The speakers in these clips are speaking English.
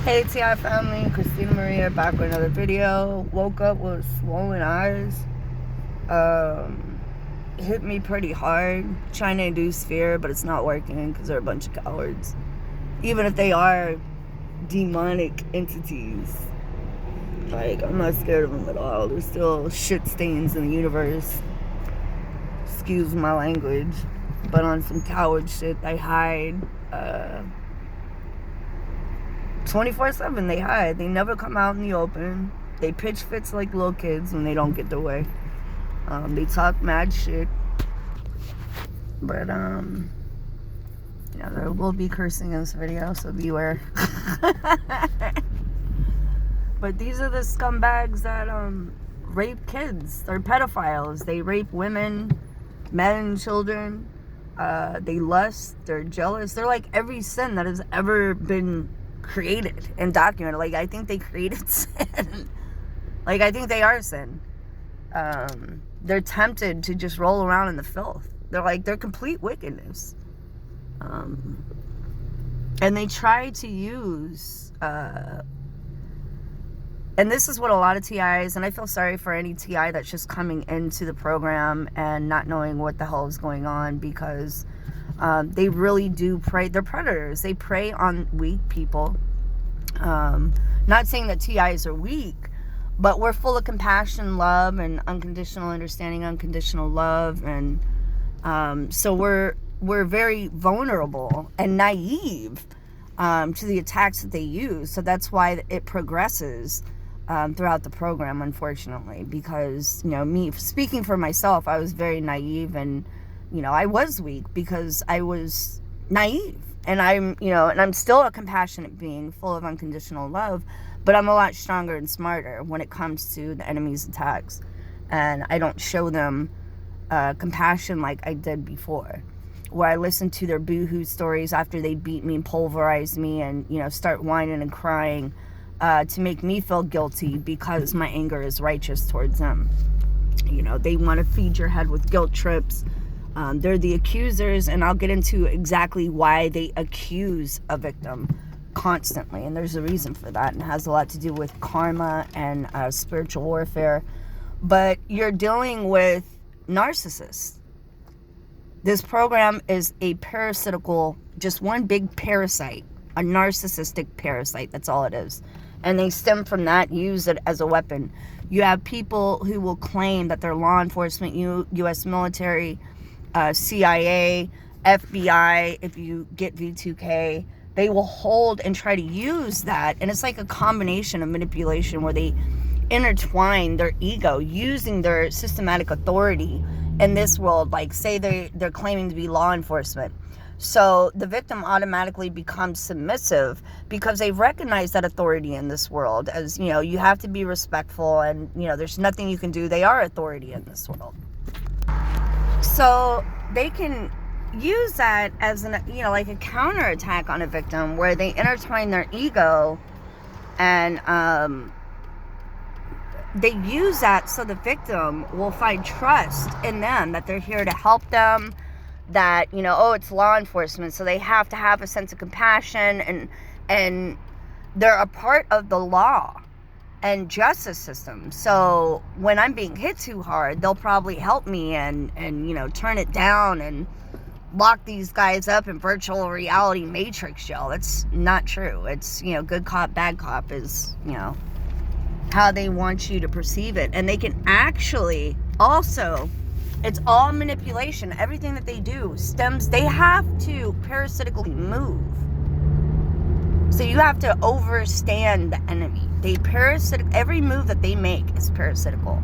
Hey TI family, Christina Maria back with another video. Woke up with swollen eyes. Hit me pretty hard. Trying to induce fear, but it's not working because they're a bunch of cowards. Even if they are demonic entities. Like, I'm not scared of them at all. They're still shit stains in the universe. Excuse my language. But on some coward shit, they hide. 24/7 they hide. They never come out in the open. They pitch fits like little kids when they don't get their way. They talk mad shit. But there will be cursing in this video, so beware. But these are the scumbags that rape kids. They're pedophiles. They rape women, men, children. They lust. They're jealous. They're like every sin that has ever been created and documented. Like, I think they created sin. Like, I think they are sin. They're tempted to just roll around in the filth. They're complete wickedness. And they try to use, and this is what a lot of TIs, and I feel sorry for any TI that's just coming into the program and not knowing what the hell is going on, because they really do prey. They're predators. They prey on weak people. Not saying that TIs are weak, but we're full of compassion, love, and unconditional understanding, unconditional love. And so we're very vulnerable and naive to the attacks that they use. So that's why it progresses throughout the program, unfortunately, because, me speaking for myself, I was very naive, and I was weak because I was naive, and I'm still a compassionate being full of unconditional love, but I'm a lot stronger and smarter when it comes to the enemy's attacks, and I don't show them compassion like I did before, where I listened to their boohoo stories after they beat me and pulverized me, and start whining and crying to make me feel guilty because my anger is righteous towards them. They want to feed your head with guilt trips. They're the accusers, and I'll get into exactly why they accuse a victim constantly, and there's a reason for that, and it has a lot to do with karma and spiritual warfare. But you're dealing with narcissists. This program is a parasitical, just one big parasite, a narcissistic parasite. That's all it is. And they stem from that, use it as a weapon. You have people who will claim that they're law enforcement, U.S. military, CIA, FBI, if you get V2K. They will hold and try to use that. And it's like a combination of manipulation where they intertwine their ego using their systematic authority in this world. Like, say they're claiming to be law enforcement. So the victim automatically becomes submissive because they recognize that authority in this world as, you have to be respectful, and, there's nothing you can do. They are authority in this world. So they can use that as like a counterattack on a victim, where they intertwine their ego, and they use that so the victim will find trust in them, that they're here to help them, that, it's law enforcement, so they have to have a sense of compassion, and they're a part of the law and justice system. So when I'm being hit too hard, they'll probably help me and turn it down and lock these guys up in virtual reality matrix jail. That's not true. It's, good cop, bad cop is, how they want you to perceive it. And they can actually also, it's all manipulation. Everything that they do they have to parasitically move. So you have to overstand the enemy. Every move that they make is parasitical.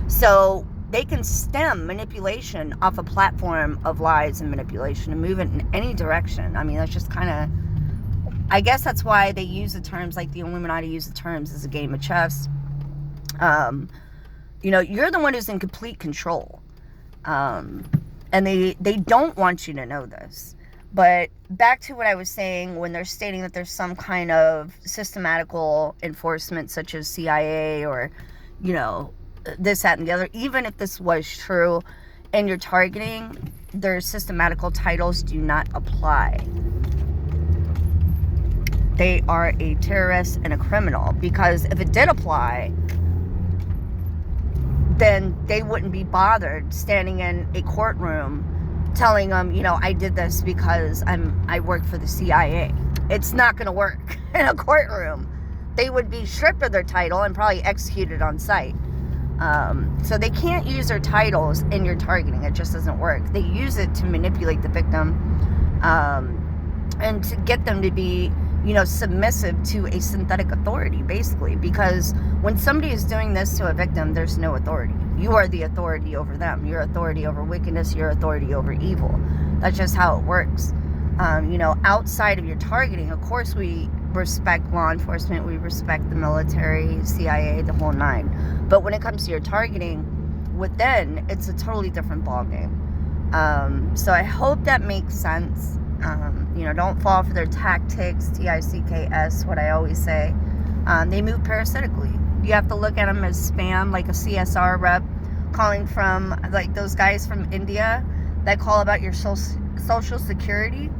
So they can stem manipulation off a platform of lies and manipulation and move it in any direction. I mean, that's just kind of, I guess that's why they use the terms, like the Illuminati use the terms as a game of chess. You're the one who's in complete control. And they don't want you to know this. But back to what I was saying, when they're stating that there's some kind of systematical enforcement, such as CIA or, this, that, and the other, even if this was true and you're targeting, their systematical titles do not apply. they are a terrorist and a criminal. Because if it did apply, then they wouldn't be bothered standing in a courtroom telling them, you know, I did this because I work for the CIA. It's not going to work in a courtroom. They would be stripped of their title and probably executed on sight. So they can't use their titles in your targeting. It just doesn't work. They use it to manipulate the victim, and to get them to be, you know, submissive to a synthetic authority, basically. Because when somebody is doing this to a victim, there's no authority. You are the authority over them. Your authority over wickedness, your authority over evil. That's just how it works. You know, outside of your targeting, of course, we respect law enforcement, we respect the military, CIA, the whole nine. But when it comes to your targeting within, it's a totally different ballgame. So I hope that makes sense. You know, don't fall for their tactics, TICKS, what I always say. They move parasitically. You have to look at them as spam, like a CSR rep calling from, like those guys from India that call about your social security,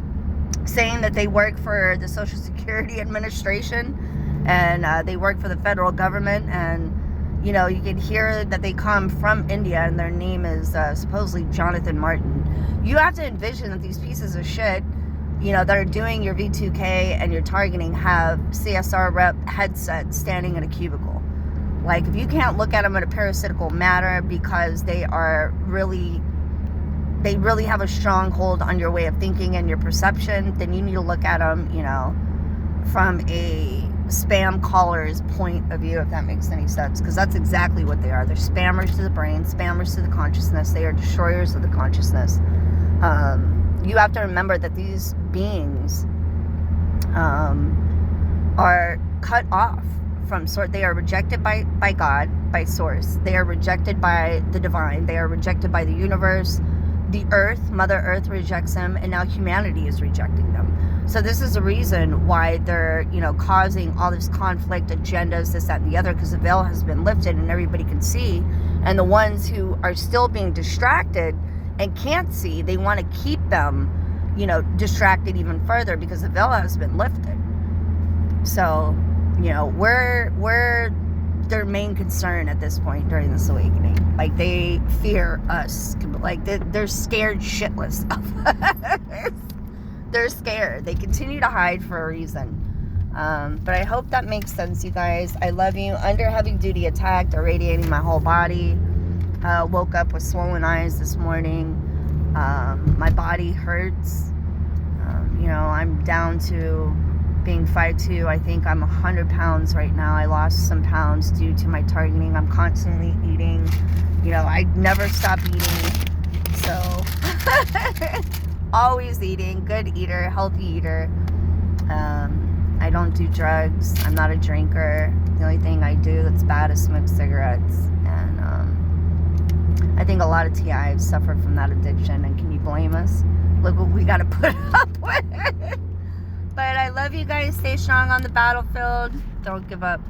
saying that they work for the Social Security Administration and they work for the federal government. And, you know, you can hear that they come from India and their name is supposedly Jonathan Martin. You have to envision that these pieces of shit, you know, that are doing your V2K and your targeting have CSR rep headsets standing in a cubicle. Like, if you can't look at them in a parasitical matter because they really have a strong hold on your way of thinking and your perception, then you need to look at them, you know, from a spam caller's point of view, if that makes any sense. Because that's exactly what they are. They're spammers to the brain, spammers to the consciousness. They are destroyers of the consciousness. You have to remember that these beings are cut off from source. They are rejected by God, by source. They are rejected by the divine. They are rejected by the universe. The earth, Mother Earth rejects them, and now humanity is rejecting them. So this is the reason why they're, you know, causing all this conflict, agendas, this, that, and the other, because the veil has been lifted and everybody can see. And the ones who are still being distracted and can't see, they want to keep them, you know, distracted even further because the veil has been lifted. So, you know, we're their main concern at this point during this awakening. Like, they fear us. Like, they're scared shitless of us. They're scared. They continue to hide for a reason. But I hope that makes sense, you guys. I love you. Under heavy duty attack, they're radiating my whole body. Woke up with swollen eyes this morning. My body hurts. You know, I'm down to being 5'2". I think I'm 100 pounds right now. I lost some pounds due to my targeting. I'm constantly eating. You know, I never stop eating. So, always eating. Good eater, healthy eater. I don't do drugs. I'm not a drinker. The only thing I do that's bad is smoke cigarettes. And I think a lot of TIs suffer from that addiction. And can you blame us? Look what we got to put up with. But I love you guys. Stay strong on the battlefield. Don't give up.